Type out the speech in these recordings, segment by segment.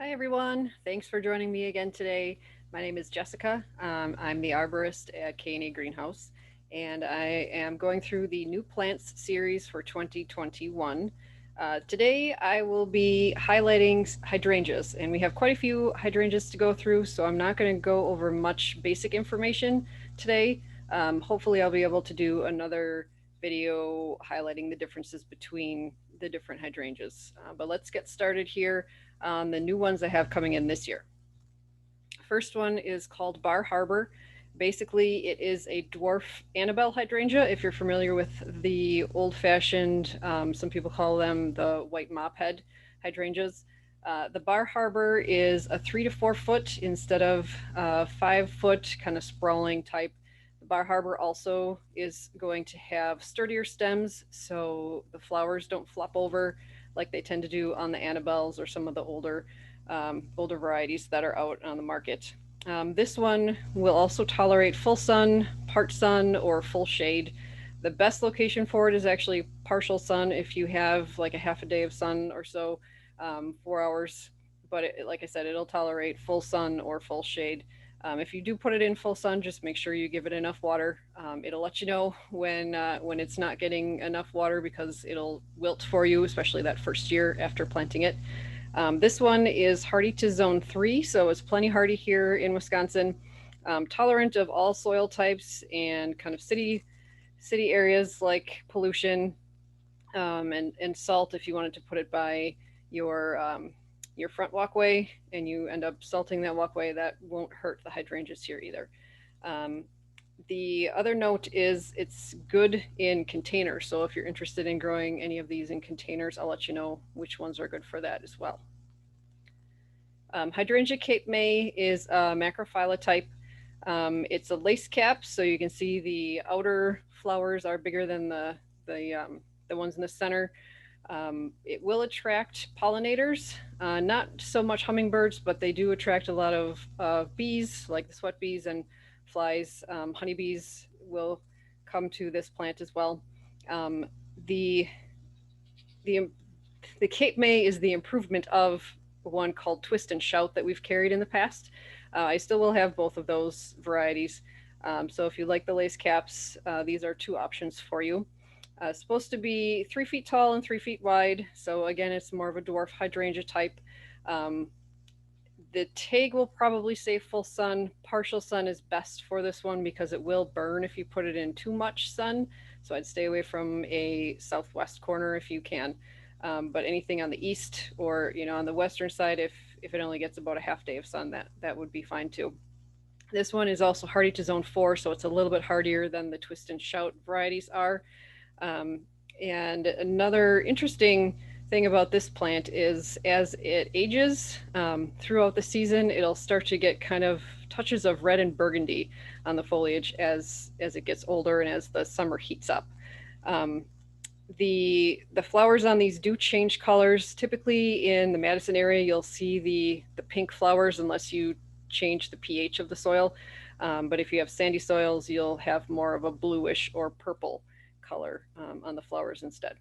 Hi, everyone. Thanks for joining me again today. My name is Jessica. I'm the arborist at K&E Greenhouse, and I am going through the New Plants series for 2021. Today, I will be highlighting hydrangeas, and we have quite a few hydrangeas to go through, so I'm not going to go over much basic information today. Hopefully, I'll be able to do another video highlighting the differences between the different hydrangeas. But let's get started here on the new ones I have coming in this year. First one is called Bar Harbor. Basically, it is a dwarf Annabelle hydrangea. If you're familiar with the old fashioned, some people call them the white mop head hydrangeas. The Bar Harbor is a 3 to 4 foot instead of 5 foot kind of sprawling type. The Bar Harbor also is going to have sturdier stems so the flowers don't flop over like they tend to do on the Annabelles or some of the older varieties that are out on the market. This one will also tolerate full sun, part sun, or full shade. The best location for it is actually partial sun if you have like a half a day of sun or so, 4 hours. But like I said, it'll tolerate full sun or full shade. If you do put it in full sun, just make sure you give it enough water. It'll let you know when it's not getting enough water because it'll wilt for you, especially that first year after planting it. This one is hardy to zone 3, so it's plenty hardy here in Wisconsin. Tolerant of all soil types and kind of city areas like pollution, and salt if you wanted to put it by your your front walkway and you end up salting that walkway, that won't hurt the hydrangeas here either. Um, the other note is it's good in containers. So if you're interested in growing any of these in containers, I'll let you know which ones are good for that as well. Hydrangea Cape May is a macrophylla type. It's a lace cap, so you can see the outer flowers are bigger than the ones in the center. It will attract pollinators, not so much hummingbirds, but they do attract a lot of bees, like the sweat bees and flies. Honeybees will come to this plant as well. Um, the the the Cape May is the improvement of one called Twist and Shout that we've carried in the past. I still will have both of those varieties. So if you like the lace caps, these are two options for you. Supposed to be 3 feet tall and 3 feet wide. So again, it's more of a dwarf hydrangea type. Um, the tag will probably say full sun. Partial sun is best for this one because it will burn if you put it in too much sun. So I'd stay away from a southwest corner if you can. But anything on the east or on the western side, if it only gets about a half day of sun, that would be fine too. This one is also hardy to zone 4, so it's a little bit hardier than the twist and shout varieties are. Um, and another interesting thing about this plant is as it ages throughout the season, it'll start to get kind of touches of red and burgundy on the foliage as it gets older and as the summer heats up. Um, the flowers on these do change colors. Typically in the Madison area, you'll see the pink flowers unless you change the pH of the soil. But if you have sandy soils, you'll have more of a bluish or purple color on the flowers instead.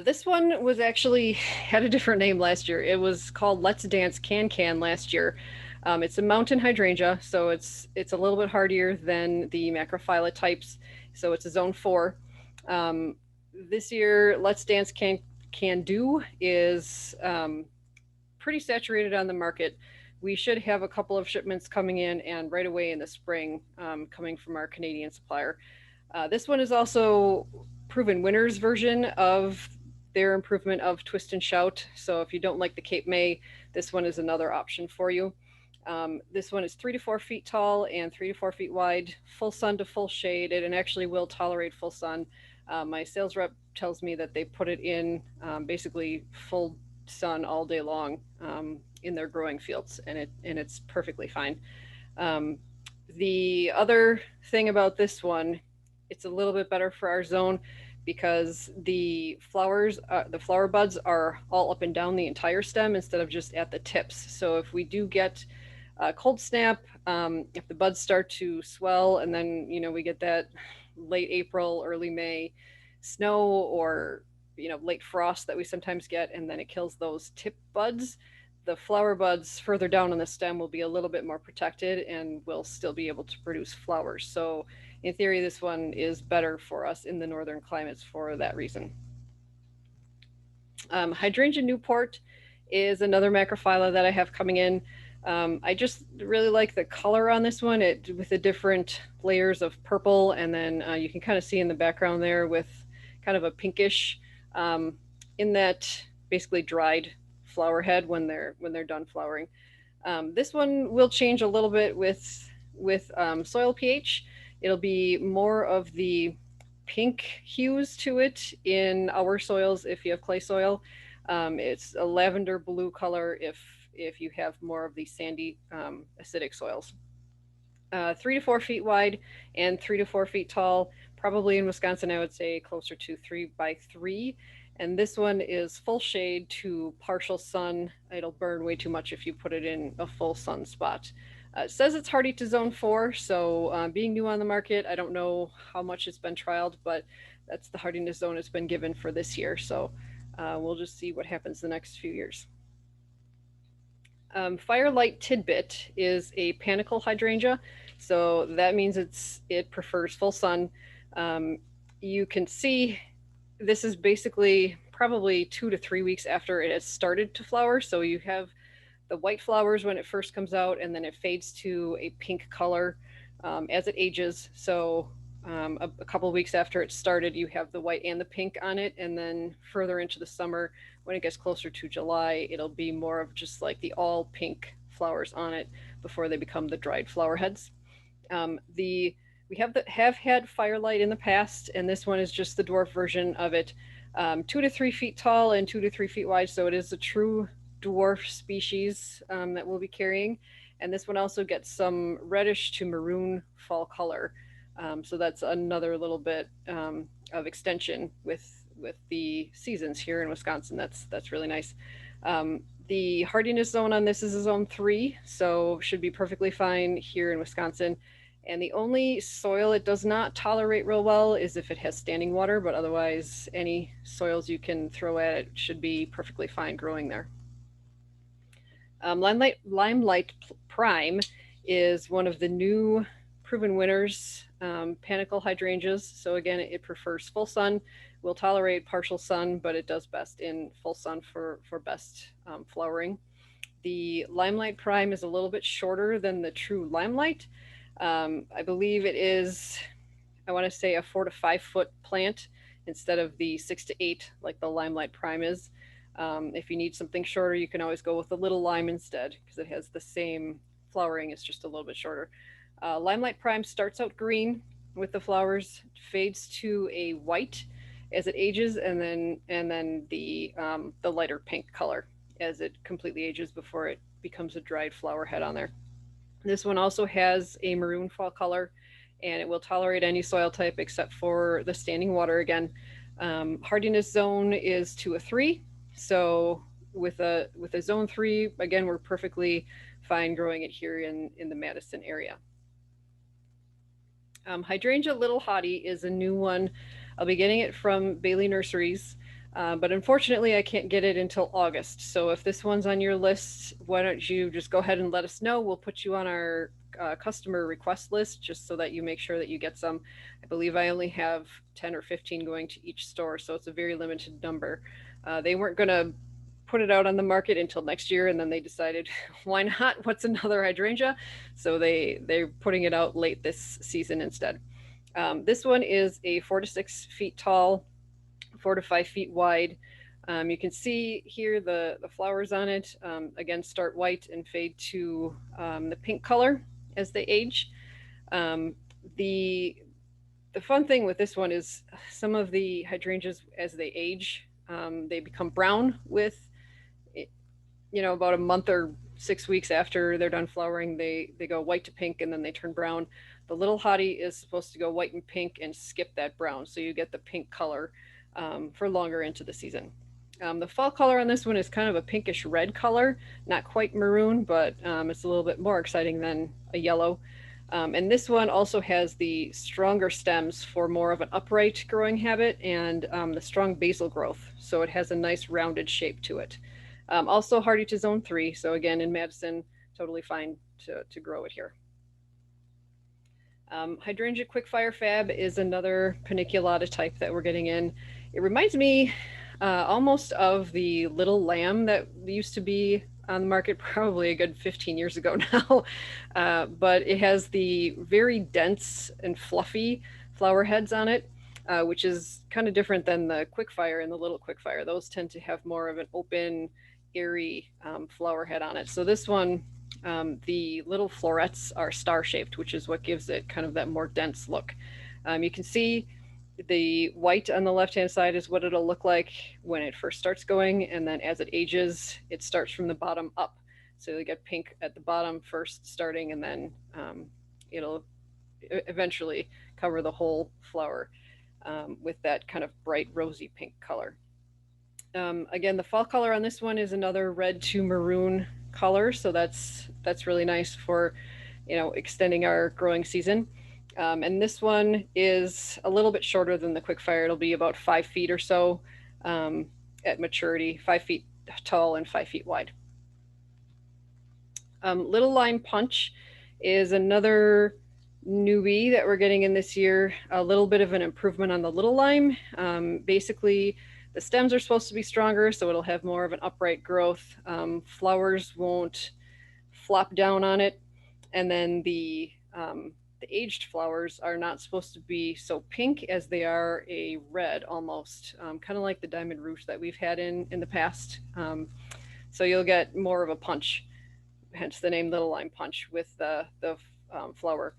This one was actually had a different name last year. It was called Let's Dance Can last year. It's a mountain hydrangea, so it's a little bit hardier than the macrophylla types. So it's a zone 4. Um, this year, Let's Dance Can Do is pretty saturated on the market. We should have a couple of shipments coming in and right away in the spring coming from our Canadian supplier. This one is also proven winners version of their improvement of Twist and Shout. So if you don't like the Cape May, this one is another option for you. This one is 3 to 4 feet tall and 3 to 4 feet wide, full sun to full shade, and it actually will tolerate full sun. My sales rep tells me that they put it in basically full sun all day long in their growing fields, and it's perfectly fine. Um, the other thing about this one, it's a little bit better for our zone because the flower buds are all up and down the entire stem instead of just at the tips. So if we do get cold snap, if the buds start to swell and then we get that late April, early May snow or late frost that we sometimes get, and then it kills those tip buds. The flower buds further down on the stem will be a little bit more protected and will still be able to produce flowers. So in theory, this one is better for us in the northern climates for that reason. Hydrangea Newport is another macrophylla that I have coming in. I just really like the color on this one, with the different layers of purple, and then you can kind of see in the background there with kind of a pinkish um, in that basically dried flower head when they're done flowering. This one will change a little bit with soil pH. It'll be more of the pink hues to it in our soils if you have clay soil. It's a lavender blue color if you have more of the sandy acidic soils. 3 to 4 feet wide and 3 to 4 feet tall. Probably in Wisconsin, I would say closer to 3 by 3. And this one is full shade to partial sun. It'll burn way too much if you put it in a full sun spot. It says it's hardy to zone 4, so being new on the market, I don't know how much it's been trialed, but that's the hardiness zone it's been given for this year. So we'll just see what happens the next few years. Firelight Tidbit is a panicle hydrangea, so that means it prefers full sun. You can see this is basically probably 2 to 3 weeks after it has started to flower. So you have the white flowers when it first comes out, and then it fades to a pink color as it ages. So a couple of weeks after it started, you have the white and the pink on it, and then further into the summer, when it gets closer to July, it'll be more of just like the all pink flowers on it before they become the dried flower heads. We have had Firelight in the past, and this one is just the dwarf version of it. 2 to 3 feet tall and 2 to 3 feet wide, so it is a true dwarf species that we'll be carrying. And this one also gets some reddish to maroon fall color. So that's another little bit of extension with the seasons here in Wisconsin. That's really nice. The hardiness zone on this is a zone 3, so should be perfectly fine here in Wisconsin. And the only soil it does not tolerate real well is if it has standing water, but otherwise any soils you can throw at it should be perfectly fine growing there. Limelight Prime is one of the new proven winners, panicle hydrangeas. So again, it prefers full sun, will tolerate partial sun, but it does best in full sun for best flowering. The Limelight Prime is a little bit shorter than the true Limelight. I believe it is, I want to say, a 4 to 5 foot plant instead of the 6 to 8 like the Limelight Prime is. If you need something shorter, you can always go with the little lime instead because it has the same flowering, it's just a little bit shorter. Limelight Prime starts out green with the flowers, fades to a white as it ages, and then the lighter pink color as it completely ages before it becomes a dried flower head on there. This one also has a maroon fall color, and it will tolerate any soil type except for the standing water again. Hardiness zone is to a 3, so with a zone 3, again, we're perfectly fine growing it here in the Madison area. Hydrangea Little Hottie is a new one. I'll be getting it from Bailey Nurseries, but unfortunately I can't get it until August. So if this one's on your list, why don't you just go ahead and let us know. We'll put you on our customer request list just so that you make sure that you get some. I believe I only have 10 or 15 going to each store, so it's a very limited number. They weren't going to put it out on the market until next year, and then they decided, why not? What's another hydrangea? So they're putting it out late this season instead. This one is a 4 to 6 feet tall, 4 to 5 feet wide. You can see here the flowers on it, again, start white and fade to the pink color as they age. The fun thing with this one is some of the hydrangeas, as they age, they become brown with, about a month or 6 weeks after they're done flowering, they go white to pink and then they turn brown. The Little Hottie is supposed to go white and pink and skip that brown, so you get the pink color for longer into the season. The fall color on this one is kind of a pinkish red color, not quite maroon, but it's a little bit more exciting than a yellow. And this one also has the stronger stems for more of an upright growing habit and the strong basal growth. So it has a nice rounded shape to it. Also hardy to zone 3. So again, in Madison, totally fine to grow it here. Hydrangea Quickfire Fab is another paniculata type that we're getting in. It reminds me almost of the little lamb that used to be on the market probably a good 15 years ago now. But it has the very dense and fluffy flower heads on it, which is kind of different than the Quickfire and the little Quickfire. Those tend to have more of an open, airy flower head on it. So this one, the little florets are star shaped, which is what gives it kind of that more dense look. You can see the white on the left hand side is what it'll look like when it first starts going, and then as it ages, it starts from the bottom up. So you get pink at the bottom first starting, and then it'll eventually cover the whole flower with that kind of bright rosy pink color. Again, the fall color on this one is another red to maroon color, so that's really nice for extending our growing season. And this one is a little bit shorter than the Quickfire. It'll be about 5 feet or so at maturity, 5 feet tall and 5 feet wide. Little Lime Punch is another newbie that we're getting in this year. A little bit of an improvement on the Little Lime. Basically, the stems are supposed to be stronger, so it'll have more of an upright growth. Flowers won't flop down on it. And then the aged flowers are not supposed to be so pink as they are a red almost, kind of like the Diamond Rouge that we've had in the past. So you'll get more of a punch, hence the name Little Lime Punch, with the flower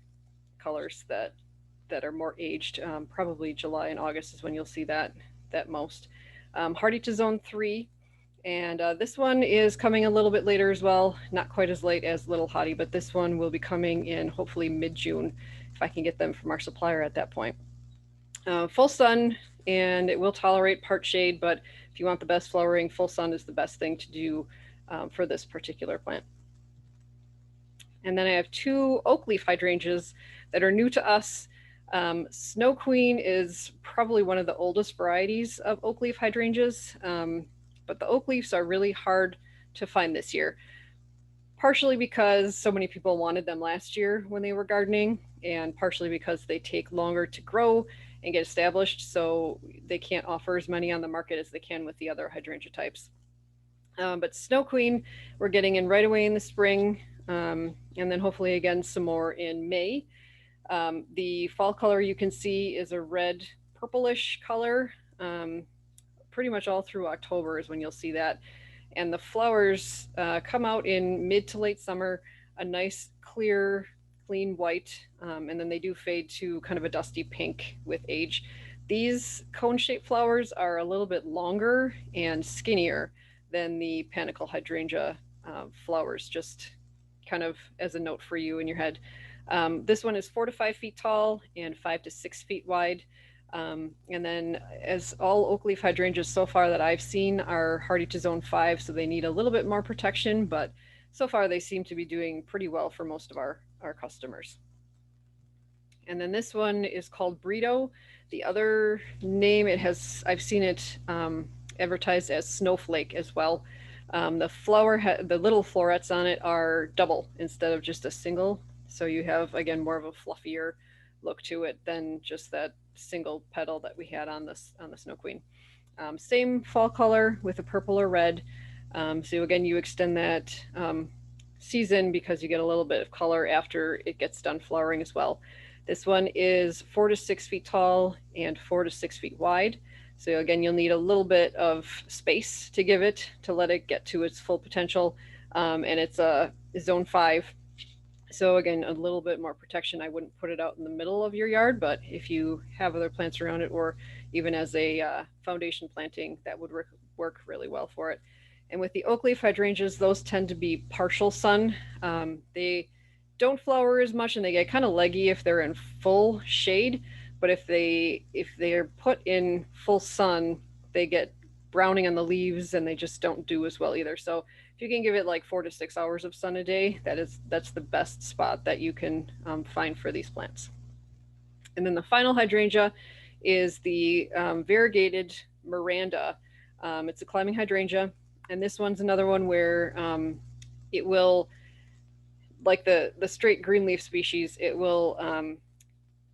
colors that are more aged. Probably July and August is when you'll see that most. Hardy to Zone 3. And this one is coming a little bit later as well, not quite as late as Little Hottie, but this one will be coming in hopefully mid-June if I can get them from our supplier at that point. Full sun, and it will tolerate part shade, but if you want the best flowering, full sun is the best thing to do for this particular plant. And then I have 2 oak leaf hydrangeas that are new to us. Snow Queen is probably one of the oldest varieties of oak leaf hydrangeas. But the oak leaves are really hard to find this year, partially because so many people wanted them last year when they were gardening, and partially because they take longer to grow and get established, so they can't offer as many on the market as they can with the other hydrangea types. But Snow Queen, we're getting in right away in the spring, and then hopefully again some more in May. The fall color you can see is a red purplish color. Pretty much all through October is when you'll see that. And the flowers come out in mid to late summer, a nice clear, clean white, and then they do fade to kind of a dusty pink with age. These cone-shaped flowers are a little bit longer and skinnier than the panicle hydrangea flowers, just kind of as a note for you in your head. This one is 4 to 5 feet tall and 5 to 6 feet wide. And then as all oak leaf hydrangeas so far that I've seen are hardy to zone 5, so they need a little bit more protection, but so far they seem to be doing pretty well for most of our customers. And then this one is called Burrito. The other name I've seen it advertised as Snowflake as well. The little florets on it are double instead of just a single. So you have, again, more of a fluffier look to it than just that single petal that we had on the Snow Queen. Same fall color with a purple or red. So again, you extend that season because you get a little bit of color after it gets done flowering as well. This one is 4 to 6 feet tall and 4 to 6 feet wide. So again, you'll need a little bit of space to give it to let it get to its full potential. And it's a zone 5. So again, a little bit more protection. I wouldn't put it out in the middle of your yard, but if you have other plants around it, or even as a foundation planting, that would work really well for it. And with the oak leaf hydrangeas, those tend to be partial sun. They don't flower as much, and they get kind of leggy if they're in full shade. But if they are put in full sun, they get browning on the leaves and they just don't do as well either. So if you can give it like 4 to 6 hours of sun a day, that's the best spot that you can find for these plants. And then the final hydrangea is the Variegated Miranda. It's a climbing hydrangea, and this one's another one where it will, like the straight green leaf species, it will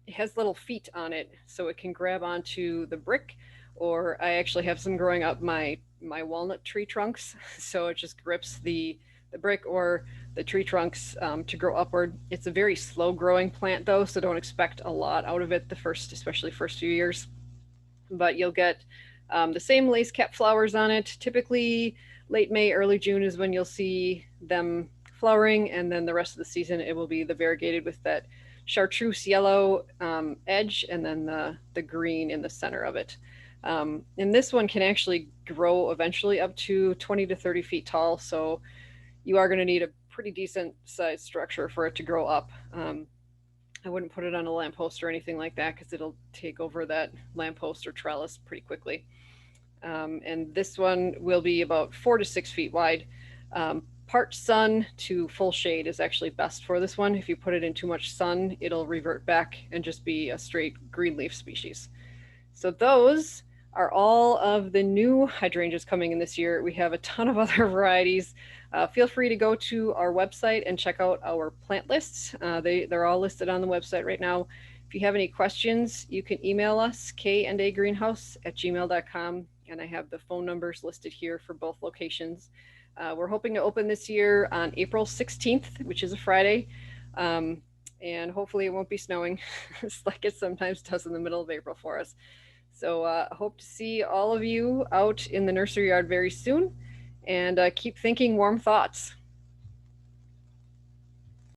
it has little feet on it, so it can grab onto the brick. Or I actually have some growing up my walnut tree trunks, so it just grips the brick or the tree trunks to grow upward. It's a very slow growing plant though, so don't expect a lot out of it the first, especially first few years. But you'll get the same lace cap flowers on it. Typically late May, early June is when you'll see them flowering, and then the rest of the season it will be the variegated with that chartreuse yellow edge and then the green in the center of it. And this one can actually grow eventually up to 20 to 30 feet tall, so you are going to need a pretty decent sized structure for it to grow up. I wouldn't put it on a lamppost or anything like that because it'll take over that lamppost or trellis pretty quickly. And this one will be about 4 to 6 feet wide. Part sun to full shade is actually best for this one. If you put it in too much sun, it'll revert back and just be a straight green leaf species. So those are all of the new hydrangeas coming in this year. We have a ton of other varieties. Feel free to go to our website and check out our plant lists. They're all listed on the website right now. If you have any questions, you can email us, kandagreenhouse@gmail.com, and I have the phone numbers listed here for both locations. We're hoping to open this year on April 16th, which is a Friday, and hopefully it won't be snowing like it sometimes does in the middle of April for us. So hope to see all of you out in the nursery yard very soon, and keep thinking warm thoughts.